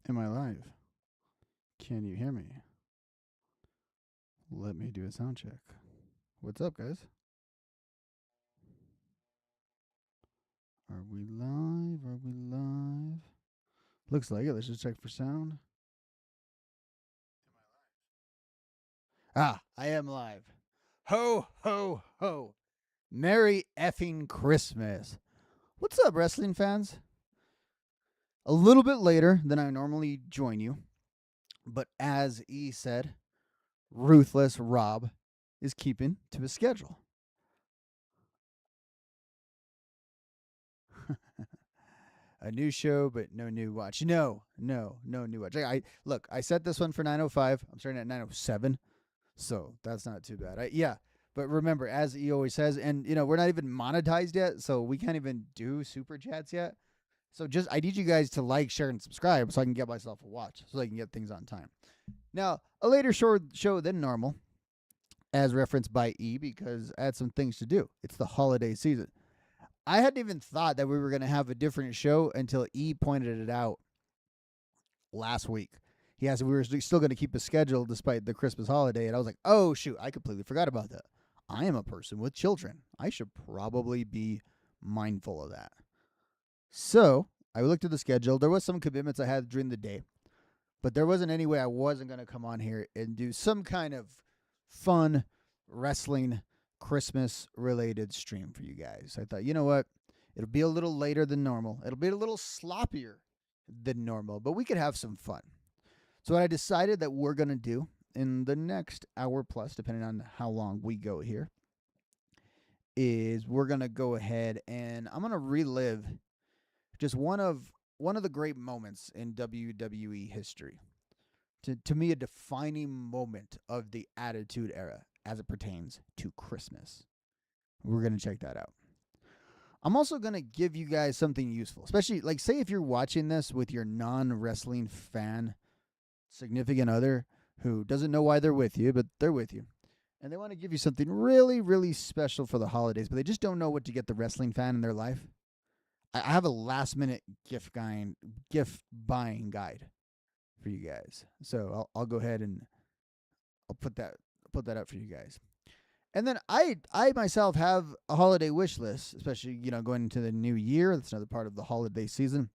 Am I live? Can you hear me? Let me do a sound check. What's up, guys? Are we live? Are we live? Looks like it. Let's just check for sound. Ah, I am live. Ho, ho, ho. Merry effing Christmas. What's up, wrestling fans? A little bit later than I normally join you, but as E said, Ruthless Rob is keeping to his schedule. A new show, but no new watch. No new watch. Look. I set this one for 9:05. I'm starting at 9:07, so that's not too bad. Yeah, but remember, as he always says, and we're not even monetized yet, so we can't even do super chats yet. So I need you guys to like, share, and subscribe so I can get myself a watch, so I can get things on time. Now, a later show than normal, as referenced by E, because I had some things to do. It's the holiday season. I hadn't even thought that we were going to have a different show until E pointed it out last week. He asked if we were still going to keep a schedule despite the Christmas holiday, and I was like, oh, shoot, I completely forgot about that. I am a person with children. I should probably be mindful of that. So I looked at the schedule. There was some commitments I had during the day, but there wasn't any way I wasn't going to come on here and do some kind of fun wrestling Christmas related stream for you guys. I thought, you know what? It'll be a little later than normal. It'll be a little sloppier than normal, but we could have some fun. So what I decided that we're going to do in the next hour plus, depending on how long we go here, is we're going to go ahead and I'm going to relive just one of the great moments in WWE history. To me, a defining moment of the Attitude Era as it pertains to Christmas. We're going to check that out. I'm also going to give you guys something useful, especially, like, say if you're watching this with your non-wrestling fan significant other who doesn't know why they're with you, but they're with you. And they want to give you something really, really special for the holidays, but they just don't know what to get the wrestling fan in their life. I have a last-minute gift buying guide for you guys. So I'll go ahead and I'll put that up for you guys. And then I myself have a holiday wish list, especially going into the new year. That's another part of the holiday season.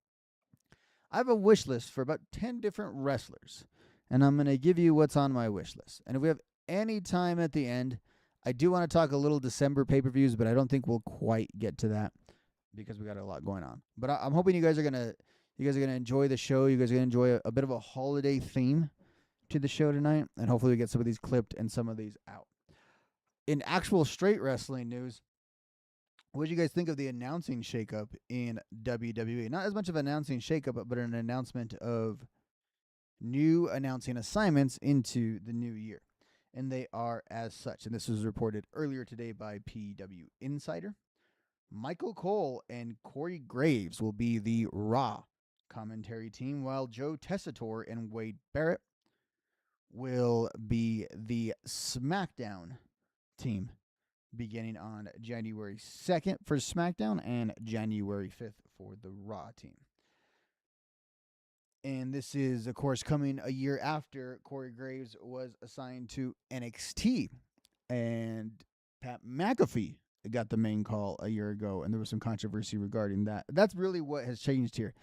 I have a wish list for about 10 different wrestlers, and I'm going to give you what's on my wish list. And if we have any time at the end, I do want to talk a little December pay-per-views, but I don't think we'll quite get to that because we got a lot going on. But I'm hoping you guys are gonna enjoy the show. You guys are gonna enjoy a bit of a holiday theme to the show tonight, and hopefully we get some of these clipped and some of these out. In actual straight wrestling news, what did you guys think of the announcing shakeup in WWE? Not as much of an announcing shakeup, but an announcement of new announcing assignments into the new year. And they are as such. And this was reported earlier today by PW Insider. Michael Cole and Corey Graves will be the Raw commentary team, while Joe Tessitore and Wade Barrett will be the SmackDown team, beginning on January 2nd for SmackDown and January 5th for the Raw team. And this is, of course, coming a year after Corey Graves was assigned to NXT. And Pat McAfee got the main call a year ago, and there was some controversy regarding that. That's really what has changed here.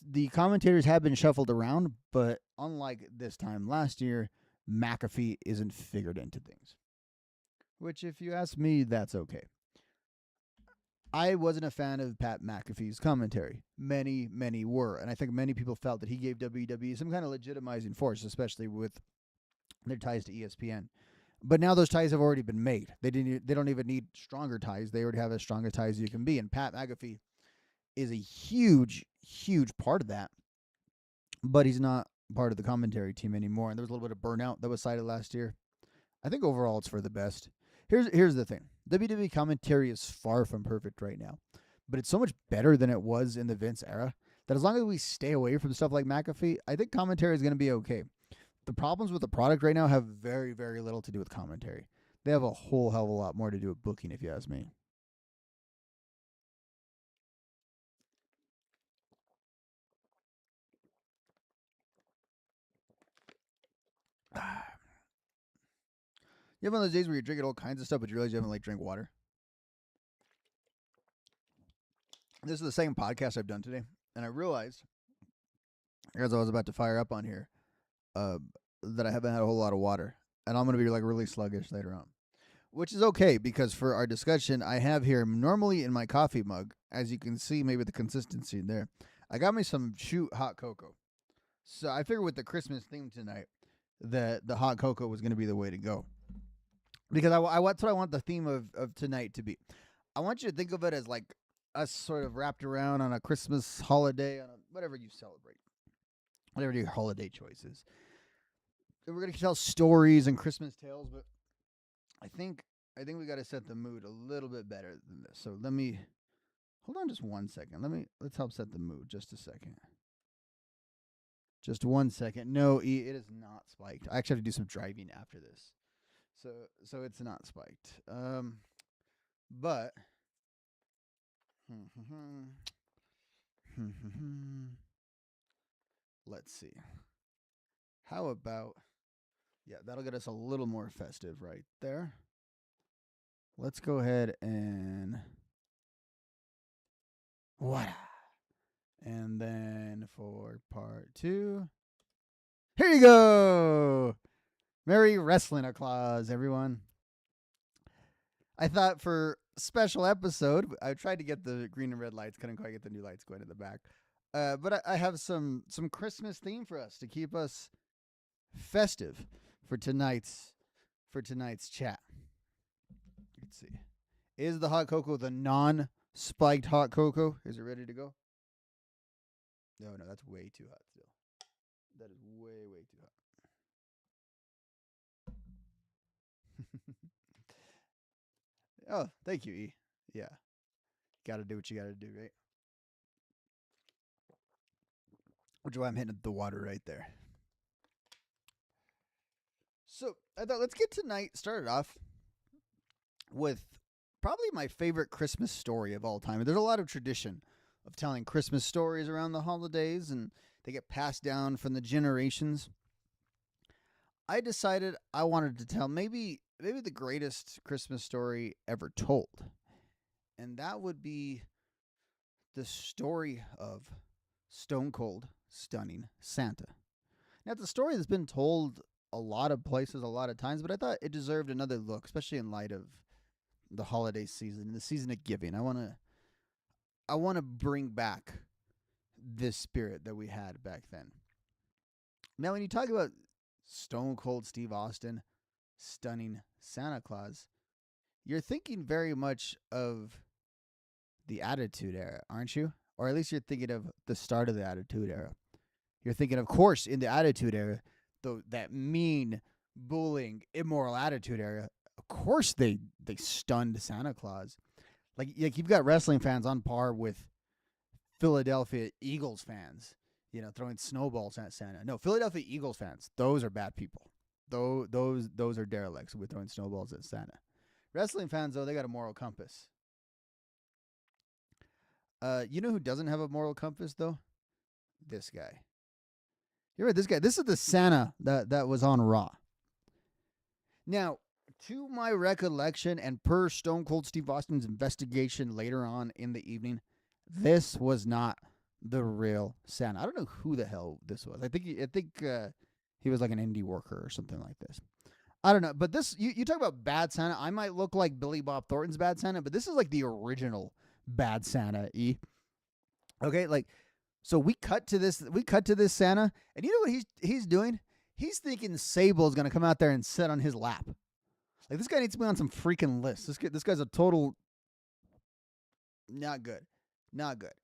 The commentators have been shuffled around, but unlike this time last year, McAfee isn't figured into things. Which, if you ask me, that's okay. I wasn't a fan of Pat McAfee's commentary. Many, many were. And I think many people felt that he gave WWE some kind of legitimizing force, especially with their ties to ESPN. But now those ties have already been made. They don't even need stronger ties. They already have as strong a ties as you can be. And Pat McAfee is a huge, huge part of that. But he's not part of the commentary team anymore. And there was a little bit of burnout that was cited last year. I think overall it's for the best. Here's the thing. WWE commentary is far from perfect right now, but it's so much better than it was in the Vince era that as long as we stay away from stuff like McAfee, I think commentary is going to be okay. The problems with the product right now have very, very little to do with commentary. They have a whole hell of a lot more to do with booking, if you ask me. You have one of those days where you're drinking all kinds of stuff, but you realize you haven't like drank water. This is the second podcast I've done today, and I realized as I was about to fire up on here, that I haven't had a whole lot of water, and I'm gonna be like really sluggish later on, which is okay because for our discussion, I have here normally in my coffee mug, as you can see, maybe the consistency there. I got me some Shoot hot cocoa, so I figured with the Christmas theme tonight that the hot cocoa was gonna be the way to go because that's what I want the theme of tonight to be. I want you to think of it as like us sort of wrapped around on a Christmas holiday, on whatever you celebrate, whatever your holiday choice is. We're gonna tell stories and Christmas tales, but I think we got to set the mood a little bit better than this. So let me hold on just 1 second. Let's help set the mood just a second. Just 1 second. No, it is not spiked. I actually have to do some driving after this, so it's not spiked. But let's see. How about, yeah, that'll get us a little more festive right there. Let's go ahead and what? And then for part 2, here you go. Merry Wrestling Applause, everyone. I thought for special episode, I tried to get the green and red lights, couldn't quite get the new lights going in the back. But I have some Christmas theme for us to keep us festive for tonight's chat. Let's see. Is the hot cocoa the non-spiked hot cocoa? Is it ready to go? No, that's way too hot still. That is way too hot. Oh, thank you, E. Yeah. Gotta do what you gotta do, right? Which is why I'm hitting the water right there. So I thought let's get tonight started off with probably my favorite Christmas story of all time. There's a lot of tradition of telling Christmas stories around the holidays, and they get passed down from the generations. I decided I wanted to tell maybe the greatest Christmas story ever told, and that would be the story of Stone Cold Stunning Santa. Now, it's a story that's been told a lot of places, a lot of times, but I thought it deserved another look, especially in light of the holiday season and the season of giving. I want to bring back this spirit that we had back then. Now, when you talk about Stone Cold Steve Austin stunning Santa Claus, you're thinking very much of the Attitude Era, aren't you? Or at least you're thinking of the start of the Attitude Era. You're thinking, of course, in the Attitude Era, that mean, bullying, immoral Attitude Era, of course they stunned Santa Claus. Like you've got wrestling fans on par with Philadelphia Eagles fans, throwing snowballs at Santa. No, Philadelphia Eagles fans, those are bad people. Those are derelicts with throwing snowballs at Santa. Wrestling fans, though, they got a moral compass. You know who doesn't have a moral compass, though? This guy. You're right, this guy. This is the Santa that was on Raw. Now, to my recollection, and per Stone Cold Steve Austin's investigation later on in the evening, this was not the real Santa. I don't know who the hell this was. I think he was like an indie worker or something like this. I don't know. But this, you talk about bad Santa. I might look like Billy Bob Thornton's bad Santa, but this is like the original bad Santa, E. Okay, like, so we cut to this Santa, and you know what he's doing? He's thinking Sable's gonna come out there and sit on his lap. Like, this guy needs to be on some freaking list. This guy's a total not good. Not good.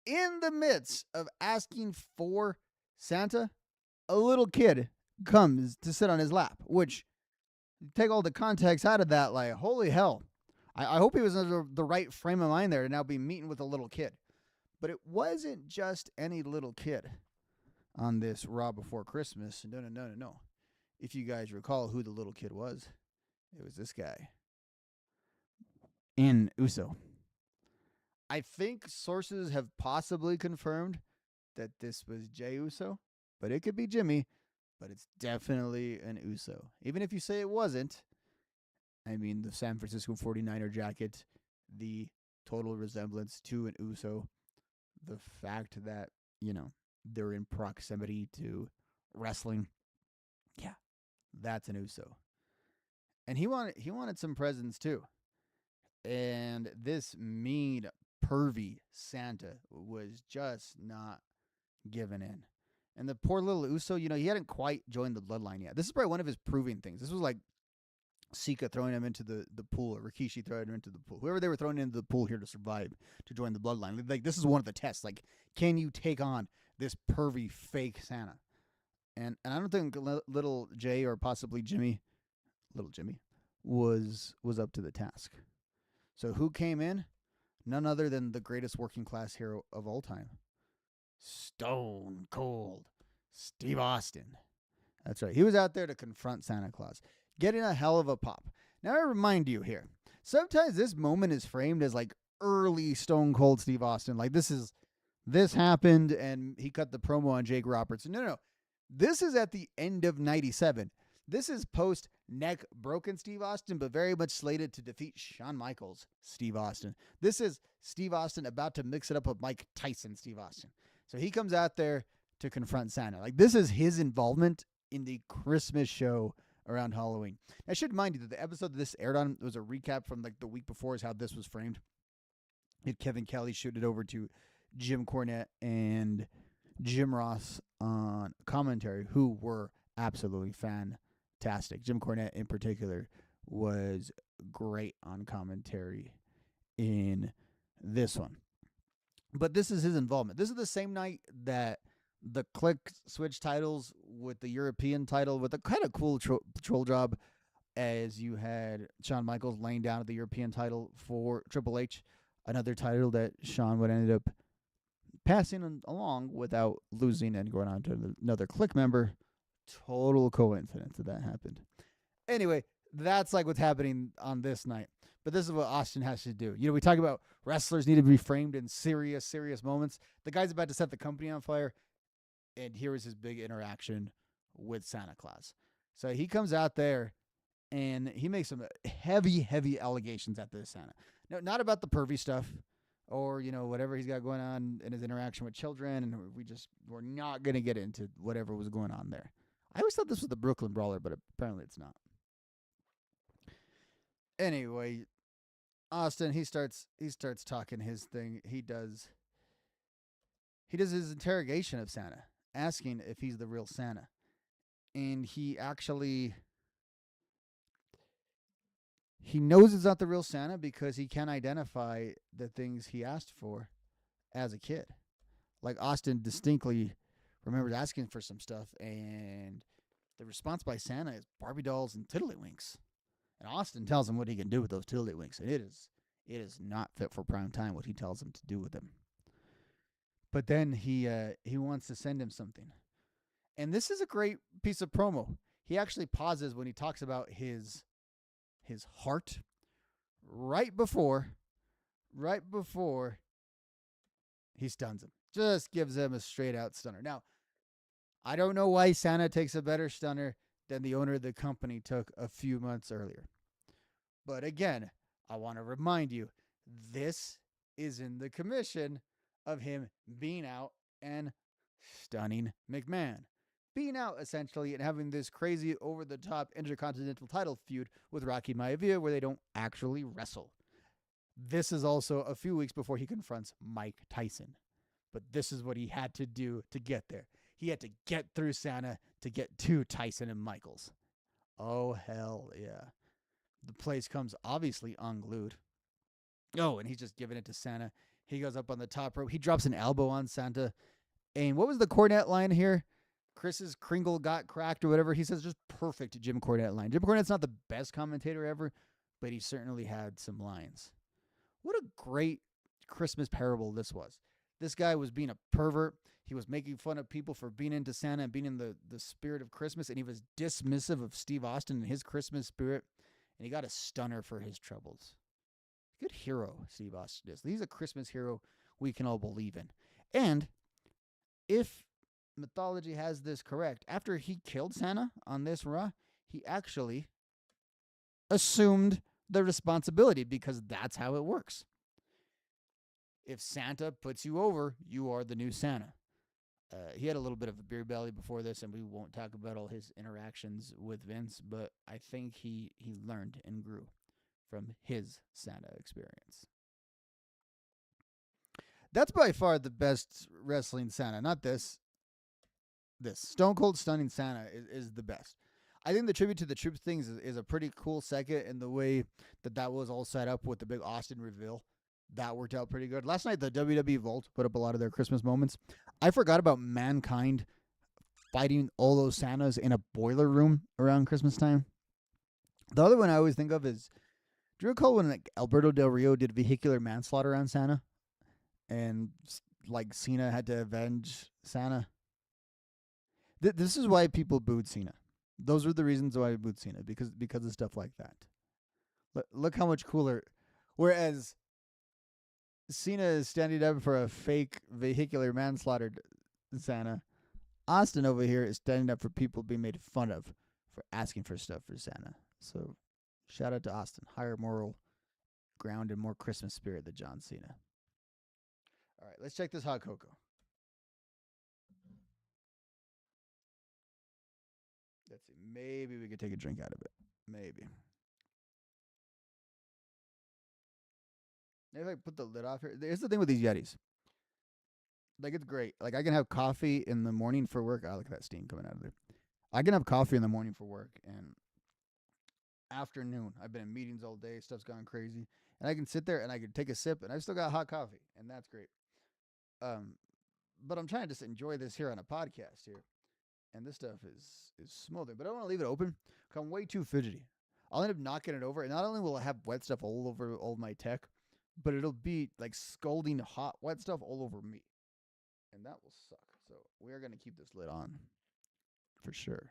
In the midst of asking for Santa, a little kid comes to sit on his lap, which, take all the context out of that, like, holy hell. I hope he was in the right frame of mind there to now be meeting with a little kid. But it wasn't just any little kid on this Raw Before Christmas. No. If you guys recall who the little kid was, it was this guy. In Uso. I think sources have possibly confirmed that this was Jey Uso, but it could be Jimmy, but it's definitely an Uso. Even if you say it wasn't, I mean, the San Francisco 49er jacket, the total resemblance to an Uso, the fact that, you know, they're in proximity to wrestling. Yeah, that's an Uso. And he wanted some presents too. And this mean pervy Santa was just not giving in. And the poor little Uso, he hadn't quite joined the bloodline yet. This is probably one of his proving things. This was like Sika throwing him into the pool, or Rikishi throwing him into the pool. Whoever they were throwing into the pool here to survive, to join the bloodline. Like, this is one of the tests. Like, can you take on this pervy fake Santa? And I don't think little Jay, or possibly little Jimmy, was up to the task. So who came in? None other than the greatest working class hero of all time, Stone Cold Steve Austin. That's right. He was out there to confront Santa Claus, getting a hell of a pop. Now, I remind you here, sometimes this moment is framed as like early Stone Cold Steve Austin. Like, this happened and he cut the promo on Jake Roberts. No. This is at the end of 97. This is post neck broken Steve Austin, but very much slated to defeat Shawn Michaels Steve Austin. This is Steve Austin about to mix it up with Mike Tyson Steve Austin. So he comes out there to confront Santa. Like, this is his involvement in the Christmas show around Halloween. I should remind you that the episode that this aired on was a recap from like the week before, is how this was framed. Had Kevin Kelly shoot it over to Jim Cornette and Jim Ross on commentary, who were absolutely fantastic. Jim Cornette in particular was great on commentary in this one. But this is his involvement. This is the same night that the Click switch titles with the European title, with a kind of cool patrol job, as you had Shawn Michaels laying down at the European title for Triple H, another title that Shawn would end up passing along without losing and going on to another Click member. Total coincidence that happened. Anyway, that's like what's happening on this night. But this is what Austin has to do. We talk about wrestlers need to be framed in serious, serious moments. The guy's about to set the company on fire, and here is his big interaction with Santa Claus. So he comes out there, and he makes some heavy, heavy allegations at this Santa. No, not about the pervy stuff, or, whatever he's got going on in his interaction with children, and we're not going to get into whatever was going on there. I always thought this was the Brooklyn Brawler, but apparently it's not. Anyway, Austin, he starts talking his thing. He does his interrogation of Santa, asking if he's the real Santa. And he knows it's not the real Santa because he can't identify the things he asked for as a kid. Like, Austin distinctly remembers asking for some stuff, and the response by Santa is Barbie dolls and tiddlywinks. And Austin tells him what he can do with those tiddlywinks, and it is not fit for prime time what he tells him to do with them. But then he wants to send him something. And this is a great piece of promo. He actually pauses when he talks about his heart right before he stuns him. Just gives him a straight out stunner. Now, I don't know why Santa takes a better stunner than the owner of the company took a few months earlier. But again, I want to remind you, this is in the commission of him being out and stunning McMahon. Being out, essentially, and having this crazy, over-the-top intercontinental title feud with Rocky Maivia where they don't actually wrestle. This is also a few weeks before he confronts Mike Tyson. But this is what he had to do to get there. He had to get through Santa to get to Tyson and Michaels. Oh, hell yeah. The place comes obviously unglued. Oh, and he's just giving it to Santa. He goes up on the top rope. He drops an elbow on Santa. And what was the Cornette line here? Chris's Kringle got cracked or whatever. He says just perfect Jim Cornette line. Jim Cornette's not the best commentator ever, but he certainly had some lines. What a great Christmas parable this was. This guy was being a pervert. He was making fun of people for being into Santa and being in the spirit of Christmas, and he was dismissive of Steve Austin and his Christmas spirit, and he got a stunner for his troubles. Good hero, Steve Austin is. He's a Christmas hero we can all believe in. And if mythology has this correct, after he killed Santa on this Raw, he actually assumed the responsibility because that's how it works. If Santa puts you over, you are the new Santa. He had a little bit of a beer belly before this, and we won't talk about all his interactions with Vince, but I think he learned and grew from his Santa experience. That's by far the best wrestling Santa. Not this. This Stone Cold Stunning Santa is the best. I think the tribute to the Troop things is a pretty cool second in the way that was all set up with the big Austin reveal. That worked out pretty good. Last night, the WWE Vault put up a lot of their Christmas moments. I forgot about Mankind fighting all those Santas in a boiler room around Christmas time. The other one I always think of is, do you recall when like Alberto Del Rio did vehicular manslaughter on Santa? And like Cena had to avenge Santa? This is why people booed Cena. Those are the reasons why I booed Cena, because of stuff like that. Look how much cooler. Whereas Cena is standing up for a fake vehicular manslaughter Santa, Austin over here is standing up for people being made fun of for asking for stuff for Santa. So shout out to Austin. Higher moral ground and more Christmas spirit than John Cena. All right, let's check this hot cocoa. Let's see. Maybe we could take a drink out of it. Maybe. Maybe if I put the lid off here. Here's the thing with these Yetis. Like, it's great. Like, I can have coffee in the morning for work. Oh, look at that steam coming out of there. I can have coffee in the morning for work, and afternoon, I've been in meetings all day. Stuff's gone crazy. And I can sit there and I can take a sip, and I've still got hot coffee, and that's great. But I'm trying to just enjoy this here on a podcast here. And this stuff is smoldering. But I don't want to leave it open because I'm way too fidgety. I'll end up knocking it over, and not only will I have wet stuff all over all my tech, but it'll be like scalding hot wet stuff all over me. And that will suck. So we are going to keep this lid on for sure.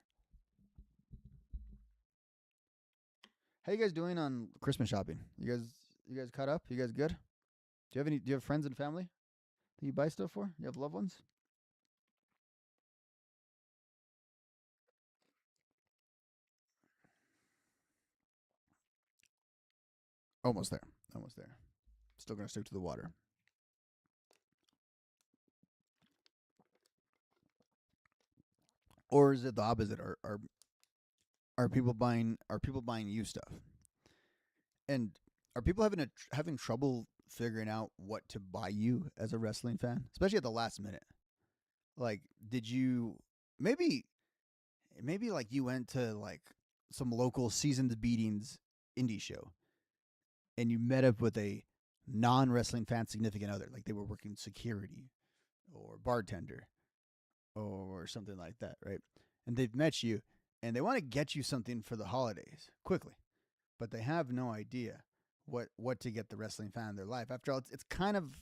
How you guys doing on Christmas shopping? You guys caught up? You guys good? Do you have friends and family that you buy stuff for? You have loved ones? Almost there. Almost there. Still going to stick to the water. Or is it the opposite? Are people buying you stuff? And are people having trouble figuring out what to buy you as a wrestling fan, especially at the last minute? Like, did you maybe like you went to like some local seasoned beatings indie show and you met up with a non-wrestling fan significant other, like they were working security or bartender or something like that, right? And they've met you and they want to get you something for the holidays quickly, but they have no idea what to get the wrestling fan in their life. After all, it's kind of,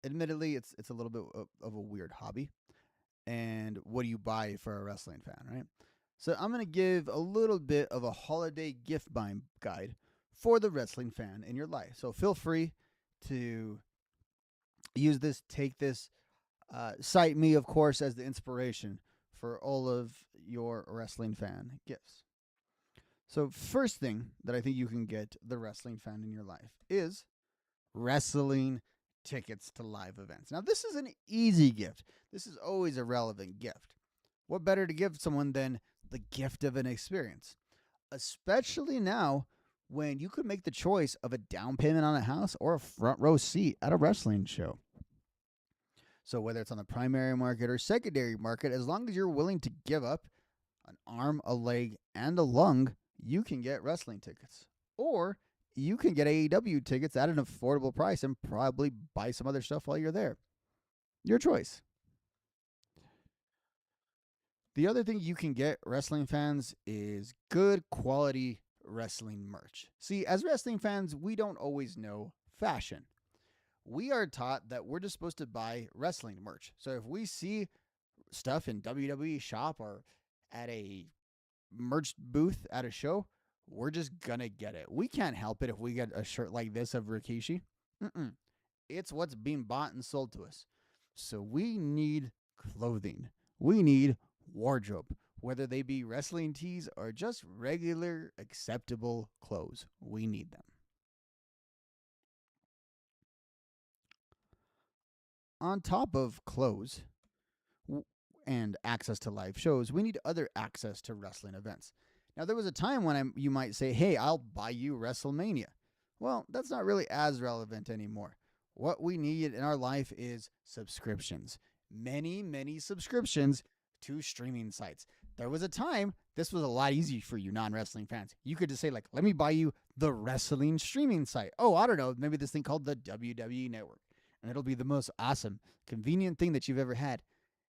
admittedly, it's a little bit of a weird hobby. And what do you buy for a wrestling fan, right? So I'm going to give a little bit of a holiday gift buying guide for the wrestling fan in your life. So feel free to use this, take this, cite me, of course, as the inspiration for all of your wrestling fan gifts. So first thing that I think you can get the wrestling fan in your life is wrestling tickets to live events. Now, this is an easy gift. This is always a relevant gift. What better to give someone than the gift of an experience? Especially now when you could make the choice of a down payment on a house or a front row seat at a wrestling show. So whether it's on the primary market or secondary market, as long as you're willing to give up an arm, a leg, and a lung, you can get wrestling tickets. Or you can get AEW tickets at an affordable price and probably buy some other stuff while you're there. Your choice. The other thing you can get, wrestling fans, is good quality wrestling merch. See, as wrestling fans, we don't always know fashion. We are taught that we're just supposed to buy wrestling merch. So if we see stuff in WWE shop or at a merch booth at a show, we're just gonna get it. We can't help it if we get a shirt like this of Rikishi. It's what's being bought and sold to us. So we need clothing. We need wardrobe. whether they be wrestling tees or just regular acceptable clothes. We need them. On top of clothes and access to live shows, we need other access to wrestling events. Now, there was a time when you might say, hey, I'll buy you WrestleMania. Well, that's not really as relevant anymore. What we need in our life is subscriptions. Many, many subscriptions to streaming sites. There was a time this was a lot easier for you non-wrestling fans. You could just say, like, let me buy you the wrestling streaming site. Oh, I don't know, maybe this thing called the WWE Network. And it'll be the most awesome, convenient thing that you've ever had.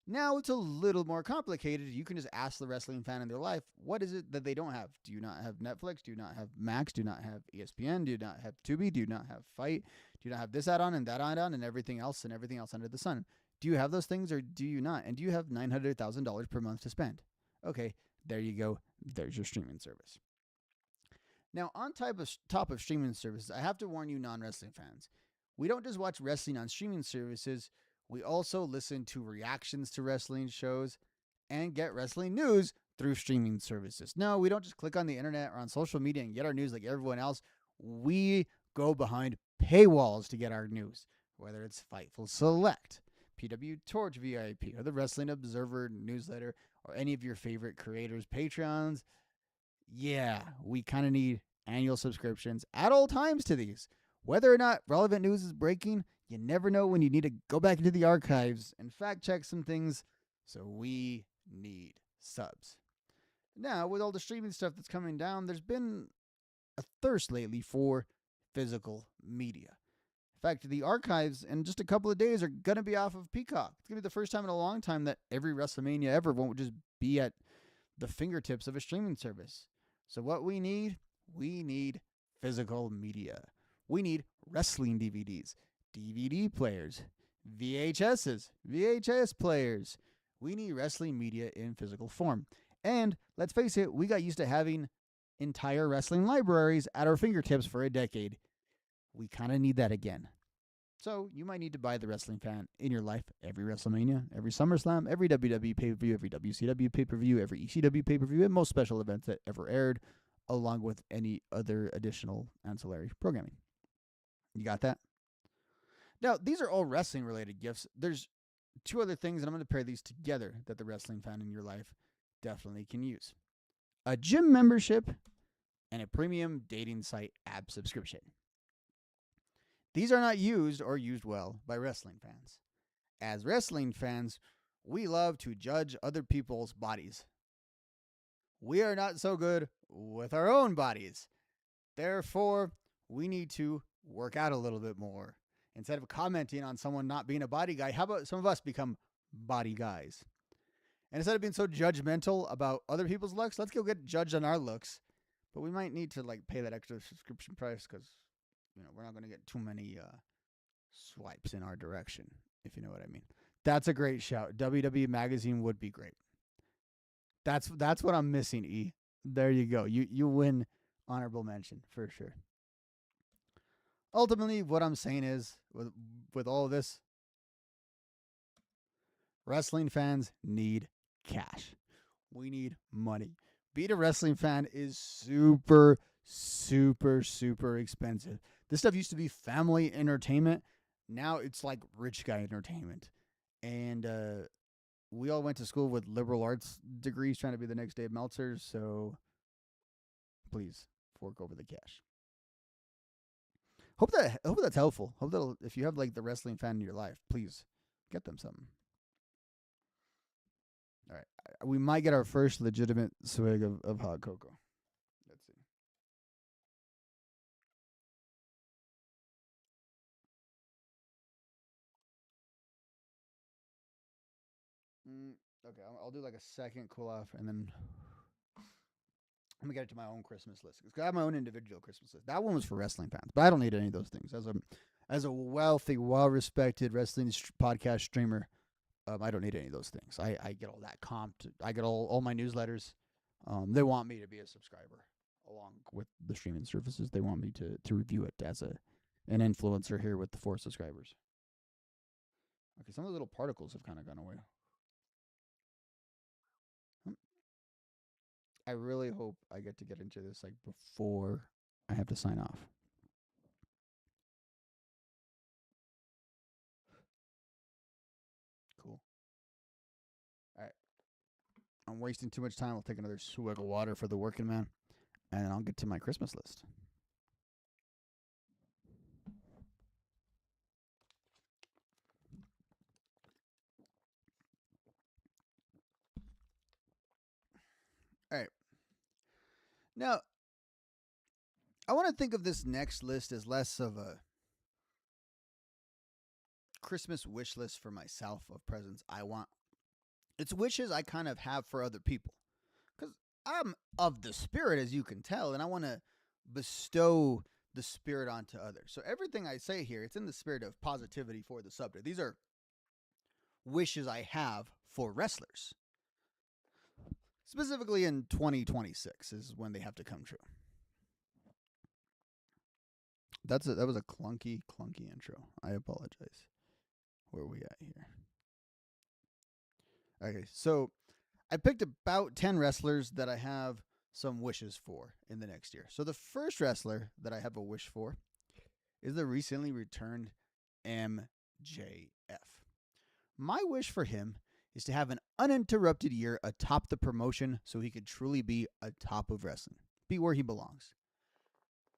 Now it's a little more complicated. You can just ask the wrestling fan in their life, what is it that they don't have? Do you not have Netflix? Do you not have Max? Do you not have ESPN? Do you not have Tubi? Do you not have Fight? Do you not have this add-on and that add-on and everything else under the sun? Do you have those things or do you not? And do you have $900,000 per month to spend? Okay, there you go. There's your streaming service. Now, on top of streaming services, I have to warn you non-wrestling fans. We don't just watch wrestling on streaming services. We also listen to reactions to wrestling shows and get wrestling news through streaming services. No, we don't just click on the internet or on social media and get our news like everyone else. We go behind paywalls to get our news, whether it's Fightful Select, PW Torch VIP, or the Wrestling Observer newsletter, or any of your favorite creators' Patreons. Yeah, we kind of need annual subscriptions at all times to these. Whether or not relevant news is breaking, you never know when you need to go back into the archives and fact check some things. So we need subs. Now, with all the streaming stuff that's coming down, there's been a thirst lately for physical media. In fact, the archives in just a couple of days are going to be off of Peacock. It's going to be the first time in a long time that every WrestleMania ever won't just be at the fingertips of a streaming service. So what we need physical media. We need wrestling DVDs, DVD players, VHSs, VHS players. We need wrestling media in physical form. And let's face it, we got used to having entire wrestling libraries at our fingertips for a decade. We kind of need that again. So you might need to buy the wrestling fan in your life every WrestleMania, every SummerSlam, every WWE pay-per-view, every WCW pay-per-view, every ECW pay-per-view, and most special events that ever aired, along with any other additional ancillary programming. You got that? Now, these are all wrestling-related gifts. There's two other things, and I'm going to pair these together that the wrestling fan in your life definitely can use. A gym membership and a premium dating site app subscription. These are not used or used well by wrestling fans. As wrestling fans, we love to judge other people's bodies. We are not so good with our own bodies. Therefore, we need to work out a little bit more. Instead of commenting on someone not being a body guy, how about some of us become body guys? And instead of being so judgmental about other people's looks, let's go get judged on our looks. But we might need to pay that extra subscription price because we're not going to get too many swipes in our direction, if you know what I mean. That's a great shout. WWE Magazine would be great. That's what I'm missing, E. There you go. You win honorable mention for sure. Ultimately, what I'm saying is, with all of this, wrestling fans need cash. We need money. Being a wrestling fan is super, super, super expensive. This stuff used to be family entertainment. Now it's like rich guy entertainment. And we all went to school with liberal arts degrees trying to be the next Dave Meltzer. So please fork over the cash. Hope that's helpful. Hope that if you have the wrestling fan in your life, please get them something. All right, we might get our first legitimate swig of hot cocoa. Let's see. Okay, I'll do a second cool off, and then I'm gonna get it to my own Christmas list. I have my own individual Christmas list. That one was for wrestling fans, but I don't need any of those things. As a wealthy, well-respected wrestling podcast streamer, I don't need any of those things. I get all that comped. I get all my newsletters. They want me to be a subscriber along with the streaming services. They want me to review it as an influencer here with the 4 subscribers. Okay, some of the little particles have kind of gone away. I really hope I get into this like before I have to sign off. Cool. All right. I'm wasting too much time. I'll take another swig of water for the working man, and I'll get to my Christmas list. All right. Now, I want to think of this next list as less of a Christmas wish list for myself of presents I want. It's wishes I kind of have for other people. Because I'm of the spirit, as you can tell, and I want to bestow the spirit onto others. So everything I say here, it's in the spirit of positivity for the subject. These are wishes I have for wrestlers. Specifically in 2026 is when they have to come true. That was a clunky intro. I apologize. Where are we at here? Okay, so I picked about 10 wrestlers that I have some wishes for in the next year. So the first wrestler that I have a wish for is the recently returned MJF. My wish for him is to have an uninterrupted year atop the promotion so he could truly be atop of wrestling, be where he belongs.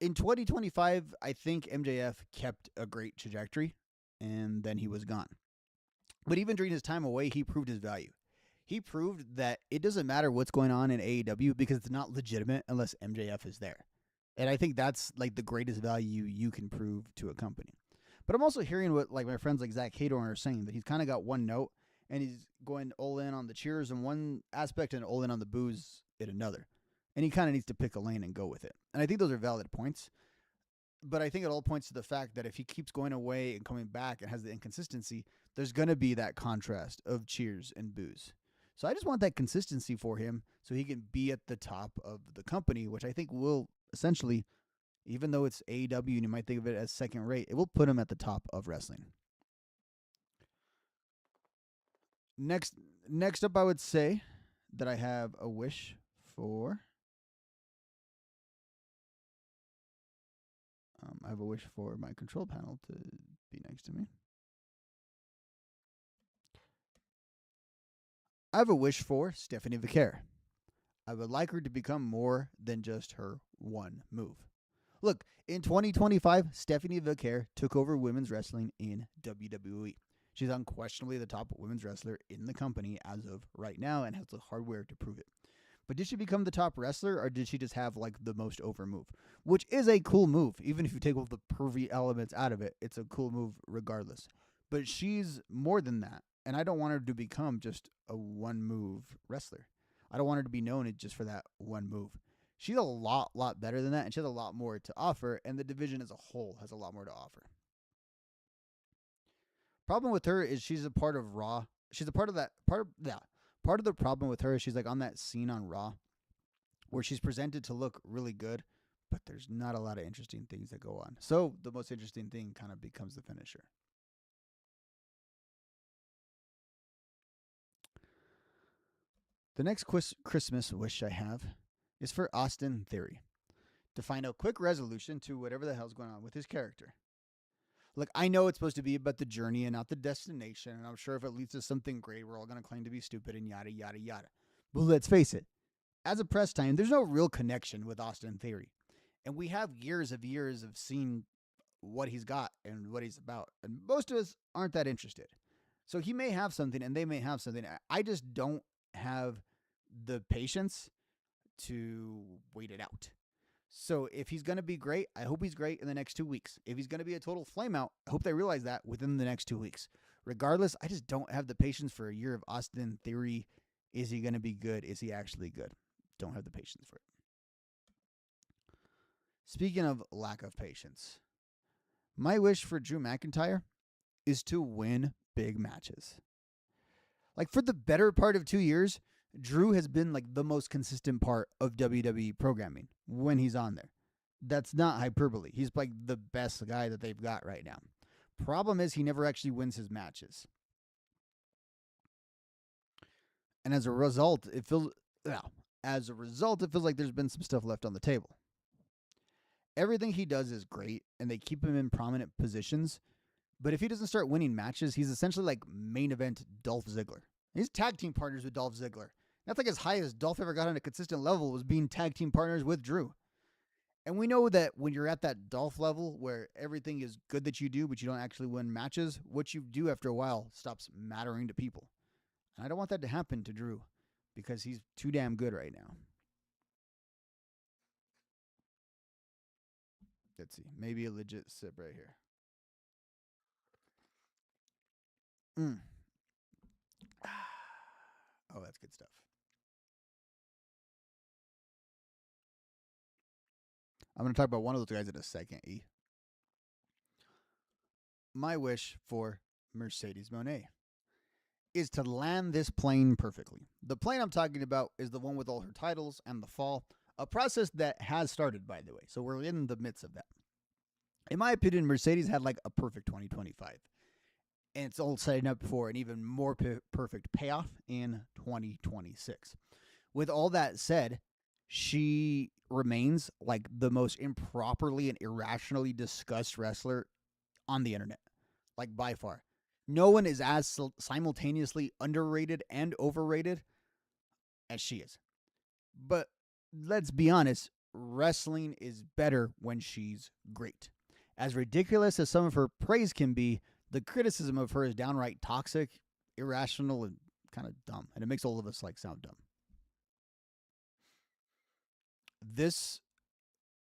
In 2025, I think MJF kept a great trajectory, and then he was gone. But even during his time away, he proved his value. He proved that it doesn't matter what's going on in AEW because it's not legitimate unless MJF is there. And I think that's like the greatest value you can prove to a company. But I'm also hearing what like my friends like Zach Hadorn are saying, that he's kind of got one note and he's going all in on the cheers in one aspect and all in on the boos in another. And he kind of needs to pick a lane and go with it. And I think those are valid points. But I think it all points to the fact that if he keeps going away and coming back and has the inconsistency, there's going to be that contrast of cheers and boos. So I just want that consistency for him so he can be at the top of the company, which I think will essentially, even though it's AEW and you might think of it as second rate, it will put him at the top of wrestling. Next up, I would say that I have a wish for. I have a wish for my control panel to be next to me. I have a wish for Stephanie Vicaire. I would like her to become more than just her one move. Look, in 2025, Stephanie Vicaire took over women's wrestling in WWE. She's unquestionably the top women's wrestler in the company as of right now and has the hardware to prove it. But did she become the top wrestler or did she just have like the most over move? Which is a cool move. Even if you take all the pervy elements out of it, it's a cool move regardless. But she's more than that. And I don't want her to become just a one move wrestler. I don't want her to be known just for that one move. She's a lot better than that, and she has a lot more to offer, and the division as a whole has a lot more to offer. Problem with her is she's a part of Raw. She's a part of that part of the problem with her is she's like on that scene on Raw where she's presented to look really good, but there's not a lot of interesting things that go on. So the most interesting thing kind of becomes the finisher. The next Christmas wish I have is for Austin Theory to find a quick resolution to whatever the hell's going on with his character. Look, I know it's supposed to be about the journey and not the destination, and I'm sure if it leads to something great, we're all going to claim to be stupid and yada, yada, yada. But let's face it, as a press time, there's no real connection with Austin Theory. And we have years of seeing what he's got and what he's about. And most of us aren't that interested. So he may have something and they may have something. I just don't have the patience to wait it out. So if he's going to be great, I hope he's great in the next 2 weeks. If he's going to be a total flameout, I hope they realize that within the next 2 weeks. Regardless, I just don't have the patience for a year of Austin Theory. Is he going to be good? Is he actually good? Don't have the patience for it. Speaking of lack of patience, my wish for Drew McIntyre is to win big matches. Like for the better part of 2 years, Drew has been like the most consistent part of WWE programming when he's on there. That's not hyperbole. He's like the best guy that they've got right now. Problem is he never actually wins his matches. And as a result, it feels As a result, it feels like there's been some stuff left on the table. Everything he does is great, and they keep him in prominent positions. But if he doesn't start winning matches, he's essentially like main event Dolph Ziggler. He's tag team partners with Dolph Ziggler. That's like as high as Dolph ever got on a consistent level, was being tag team partners with Drew. And we know that when you're at that Dolph level where everything is good that you do, but you don't actually win matches, what you do after a while stops mattering to people. And I don't want that to happen to Drew because he's too damn good right now. Let's see. Maybe a legit sip right here. Oh, that's good stuff. I'm going to talk about one of those guys in a second, E. My wish for Mercedes Moné is to land this plane perfectly. The plane I'm talking about is the one with all her titles and the fall, a process that has started, by the way. So we're in the midst of that. In my opinion, Mercedes had like a perfect 2025. And it's all setting up for an even more perfect payoff in 2026. With all that said, she remains like the most improperly and irrationally discussed wrestler on the internet, like by far. No one is as simultaneously underrated and overrated as she is. But let's be honest, wrestling is better when she's great. As ridiculous as some of her praise can be, the criticism of her is downright toxic, irrational, and kind of dumb. And it makes all of us like sound dumb.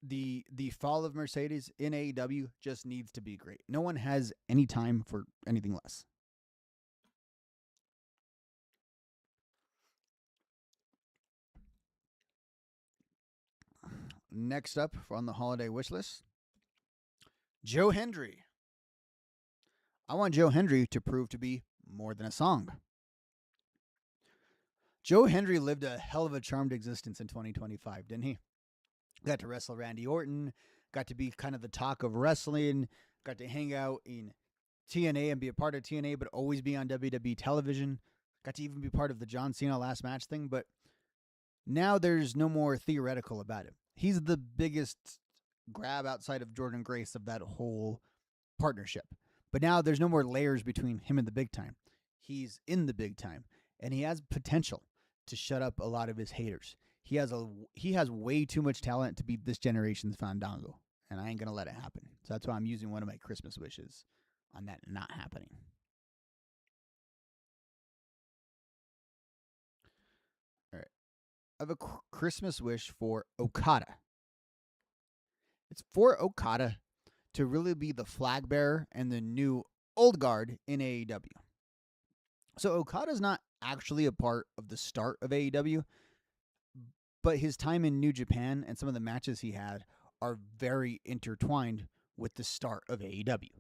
The fall of Mercedes in AEW just needs to be great. No one has any time for anything less. Next up on the holiday wish list, Joe Hendry. I want Joe Hendry to prove to be more than a song. Joe Hendry lived a hell of a charmed existence in 2025, didn't he? Got to wrestle Randy Orton, got to be kind of the talk of wrestling, got to hang out in TNA and be a part of TNA, but always be on WWE television. Got to even be part of the John Cena last match thing, but now there's no more theoretical about it. He's the biggest grab outside of Jordan Grace of that whole partnership. But now there's no more layers between him and the big time. He's in the big time, and he has potential to shut up a lot of his haters. He has way too much talent to beat this generation's Fandango, and I ain't gonna let it happen. So that's why I'm using one of my Christmas wishes on that not happening. All right, I have a Christmas wish for Okada. It's for Okada to really be the flag bearer and the new old guard in AEW. So Okada's not actually a part of the start of AEW, but his time in New Japan and some of the matches he had are very intertwined with the start of AEW.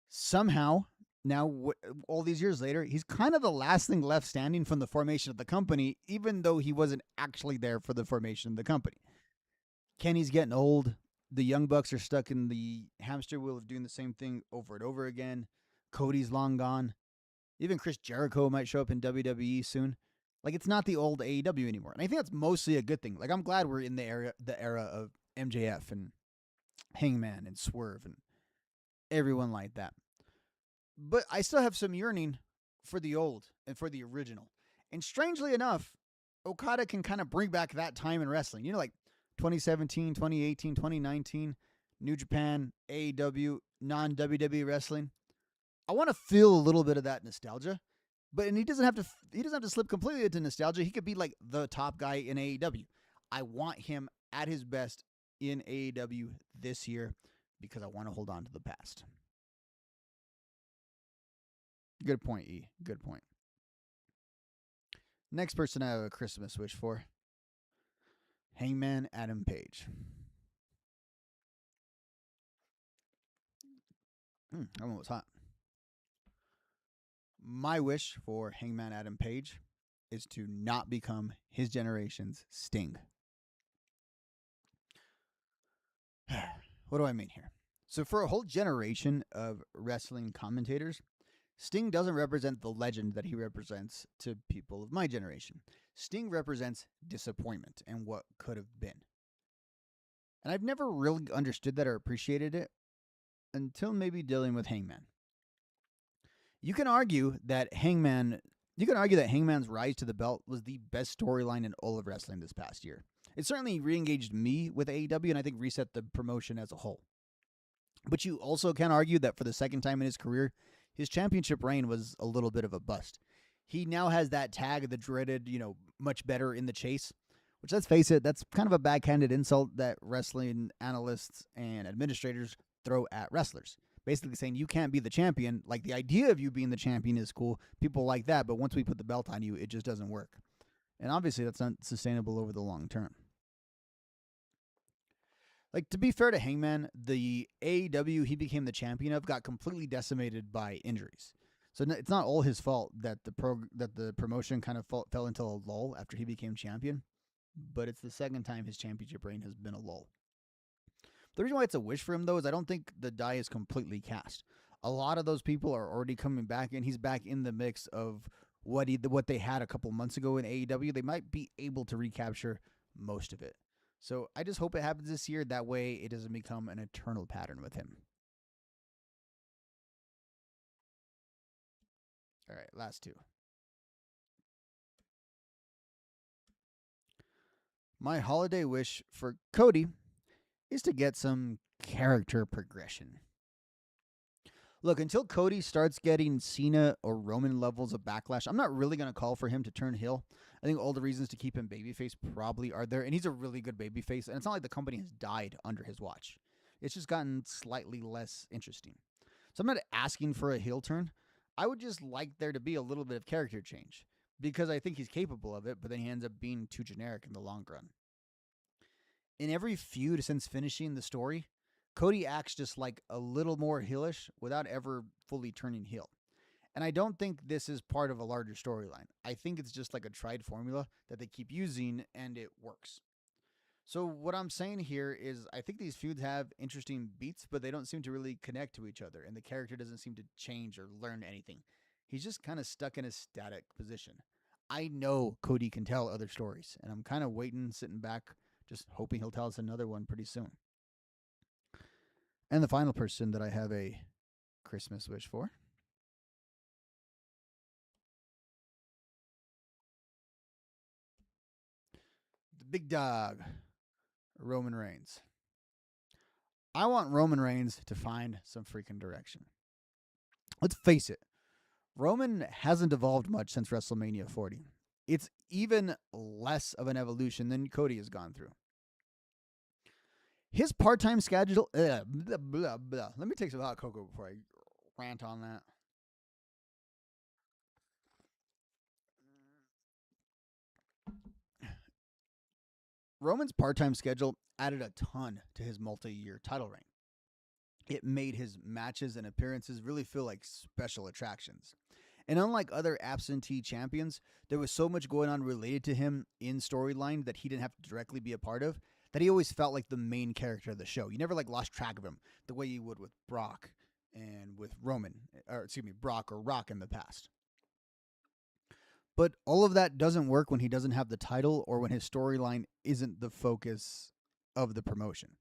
Somehow, now all these years later, he's kind of the last thing left standing from the formation of the company, even though he wasn't actually there for the formation of the company. Kenny's getting old. The Young Bucks are stuck in the hamster wheel of doing the same thing over and over again. Cody's long gone. Even Chris Jericho might show up in WWE soon. Like, it's not the old AEW anymore. And I think that's mostly a good thing. Like, I'm glad we're in the era of MJF and Hangman and Swerve and everyone like that. But I still have some yearning for the old and for the original. And strangely enough, Okada can kind of bring back that time in wrestling. You know, like 2017, 2018, 2019, New Japan, AEW, non-WWE wrestling. I want to feel a little bit of that nostalgia, and he doesn't have to slip completely into nostalgia. He could be like the top guy in AEW. I want him at his best in AEW this year because I want to hold on to the past. Good point, E. Good point. Next person I have a Christmas wish for. Hangman Adam Page. That one was hot. My wish for Hangman Adam Page is to not become his generation's Sting. What do I mean here? So for a whole generation of wrestling commentators, Sting doesn't represent the legend that he represents to people of my generation. Sting represents disappointment and what could have been. And I've never really understood that or appreciated it until maybe dealing with Hangman. You can argue that Hangman's rise to the belt was the best storyline in all of wrestling this past year. It certainly re-engaged me with AEW and I think reset the promotion as a whole. But you also can argue that for the second time in his career, his championship reign was a little bit of a bust. He now has that tag, the dreaded, much better in the chase, which, let's face it, that's kind of a backhanded insult that wrestling analysts and administrators throw at wrestlers. Basically saying you can't be the champion. Like, the idea of you being the champion is cool. People like that, but once we put the belt on you, it just doesn't work. And obviously that's not sustainable over the long term. Like, to be fair to Hangman, the AEW he became the champion of got completely decimated by injuries. So it's not all his fault that the promotion kind of fell into a lull after he became champion, but it's the second time his championship reign has been a lull. The reason why it's a wish for him, though, is I don't think the die is completely cast. A lot of those people are already coming back, and he's back in the mix of what they had a couple months ago in AEW. They might be able to recapture most of it. So I just hope it happens this year. That way it doesn't become an eternal pattern with him. All right, last two. My holiday wish for Cody is to get some character progression. Look, until Cody starts getting Cena or Roman levels of backlash, I'm not really going to call for him to turn heel. I think all the reasons to keep him babyface probably are there, and he's a really good babyface, and it's not like the company has died under his watch. It's just gotten slightly less interesting. So I'm not asking for a heel turn. I would just like there to be a little bit of character change, because I think he's capable of it, but then he ends up being too generic in the long run. In every feud since finishing the story, Cody acts just like a little more heelish without ever fully turning heel. And I don't think this is part of a larger storyline. I think it's just like a tried formula that they keep using and it works. So what I'm saying here is I think these feuds have interesting beats, but they don't seem to really connect to each other, and the character doesn't seem to change or learn anything. He's just kind of stuck in a static position. I know Cody can tell other stories, and I'm kind of waiting, sitting back, just hoping he'll tell us another one pretty soon. And the final person that I have a Christmas wish for. The big dog, Roman Reigns. I want Roman Reigns to find some freaking direction. Let's face it, Roman hasn't evolved much since WrestleMania 40. It's even less of an evolution than Cody has gone through. His part-time schedule... blah, blah, blah. Let me take some hot cocoa before I rant on that. Roman's part-time schedule added a ton to his multi-year title reign. It made his matches and appearances really feel like special attractions. And unlike other absentee champions, there was so much going on related to him in storyline that he didn't have to directly be a part of, that he always felt like the main character of the show. You never lost track of him the way you would with Brock and with Brock or Rock in the past. But all of that doesn't work when he doesn't have the title or when his storyline isn't the focus of the promotion.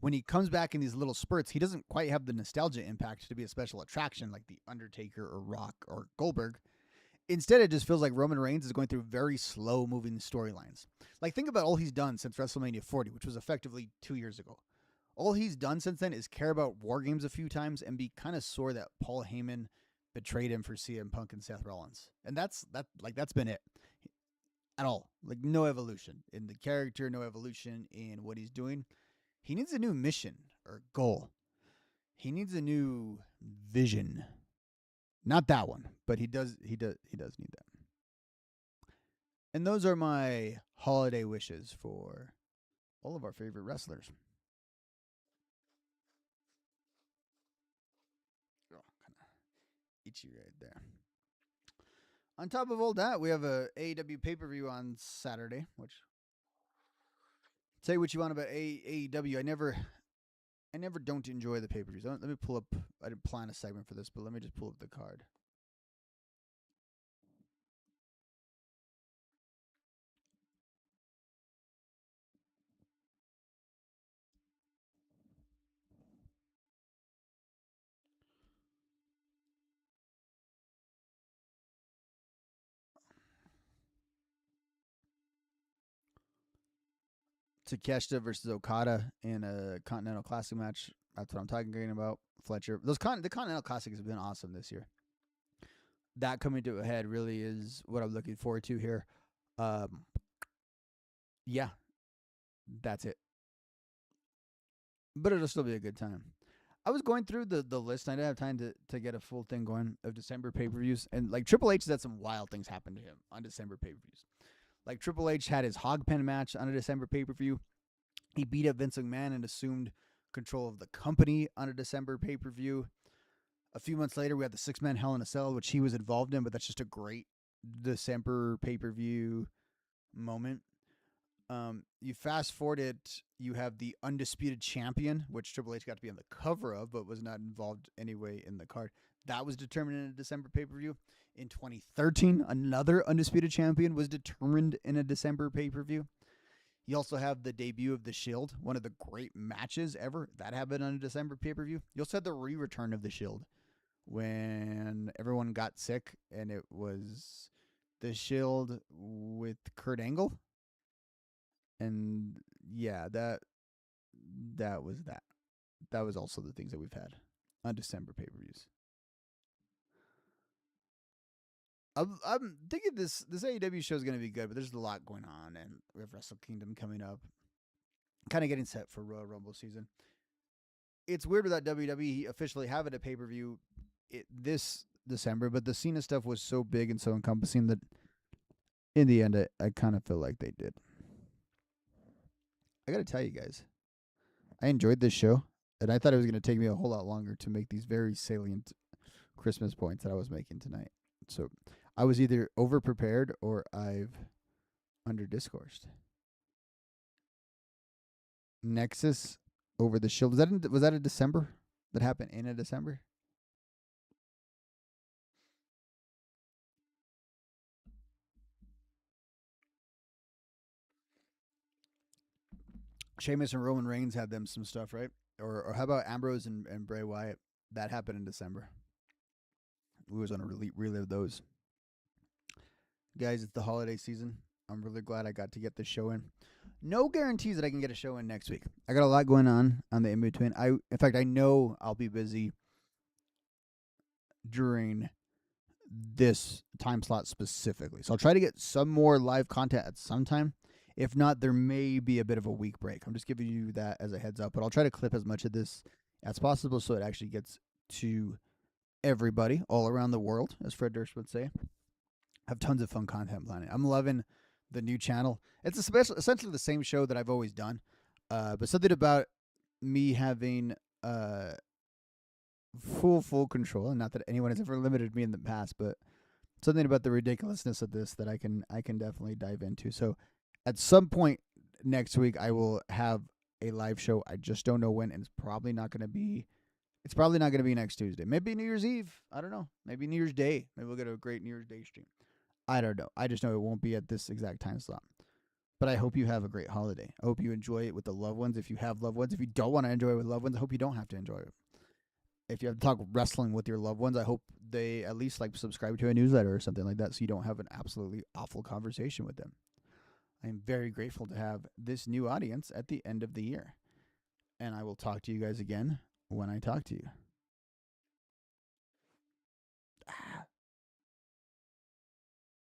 When he comes back in these little spurts, he doesn't quite have the nostalgia impact to be a special attraction like The Undertaker or Rock or Goldberg. Instead, it just feels like Roman Reigns is going through very slow-moving storylines. Like, think about all he's done since WrestleMania 40, which was effectively 2 years ago. All he's done since then is care about War Games a few times and be kind of sore that Paul Heyman betrayed him for CM Punk and Seth Rollins. And that's been it. At all. Like, no evolution in the character, no evolution in what he's doing. He needs a new mission or goal. He needs a new vision. Not that one, but he does need that. And those are my holiday wishes for all of our favorite wrestlers. Oh, kind of itchy right there. On top of all that, we have a AEW pay-per-view on Saturday, which say what you want about AEW. I never don't enjoy the pay-per-views. Let me pull up. I didn't plan a segment for this, but let me just pull up the card. Takeshita versus Okada in a Continental Classic match. That's what I'm talking about. Fletcher. The Continental Classics have been awesome this year. That coming to a head really is what I'm looking forward to here. Yeah, that's it. But it'll still be a good time. I was going through the list. And I didn't have time to get a full thing going of December pay-per-views. And like Triple H has had some wild things happen to him on December pay-per-views. Like Triple H had his hog pen match on a December pay-per-view. He beat up Vince McMahon and assumed control of the company on a December pay-per-view. A few months later, we had the six-man Hell in a Cell, which he was involved in, but that's just a great December pay-per-view moment. You fast forward it, you have the Undisputed Champion, which Triple H got to be on the cover of, but was not involved anyway in the card. That was determined in a December pay-per-view. In 2013, another Undisputed Champion was determined in a December pay-per-view. You also have the debut of The Shield, one of the great matches ever. That happened on a December pay-per-view. You also had the re-return of The Shield when everyone got sick, and it was The Shield with Kurt Angle. And yeah, that was that. That was also the things that we've had on December pay-per-views. I'm thinking this AEW show is going to be good, but there's a lot going on, and we have Wrestle Kingdom coming up. Kind of getting set for Royal Rumble season. It's weird without WWE officially having a pay-per-view this December, but the Cena stuff was so big and so encompassing that in the end, I kind of feel like they did. I got to tell you guys, I enjoyed this show, and I thought it was going to take me a whole lot longer to make these very salient Christmas points that I was making tonight. So I was either over-prepared or I've under-discoursed. Nexus over the Shield. Was that a December? That happened in a December? Sheamus and Roman Reigns had them some stuff, right? Or how about Ambrose and Bray Wyatt? That happened in December. We was going to relive those. Guys, it's the holiday season. I'm really glad I got to get this show in. No guarantees that I can get a show in next week. I got a lot going on the in-between. In fact, I know I'll be busy during this time slot specifically. So I'll try to get some more live content at some time. If not, there may be a bit of a week break. I'm just giving you that as a heads up. But I'll try to clip as much of this as possible so it actually gets to everybody all around the world, as Fred Durst would say. Have tons of fun content planning. I'm loving the new channel. It's essentially the same show that I've always done, but something about me having full control. And not that anyone has ever limited me in the past, but something about the ridiculousness of this that I can definitely dive into. So at some point next week, I will have a live show. I just don't know when, and it's probably not going to be next Tuesday. Maybe New Year's Eve. I don't know. Maybe New Year's Day. Maybe we'll get a great New Year's Day stream. I don't know. I just know it won't be at this exact time slot. But I hope you have a great holiday. I hope you enjoy it with the loved ones if you have loved ones. If you don't want to enjoy it with loved ones, I hope you don't have to enjoy it. If you have to talk wrestling with your loved ones, I hope they at least subscribe to a newsletter or something like that so you don't have an absolutely awful conversation with them. I am very grateful to have this new audience at the end of the year. And I will talk to you guys again when I talk to you.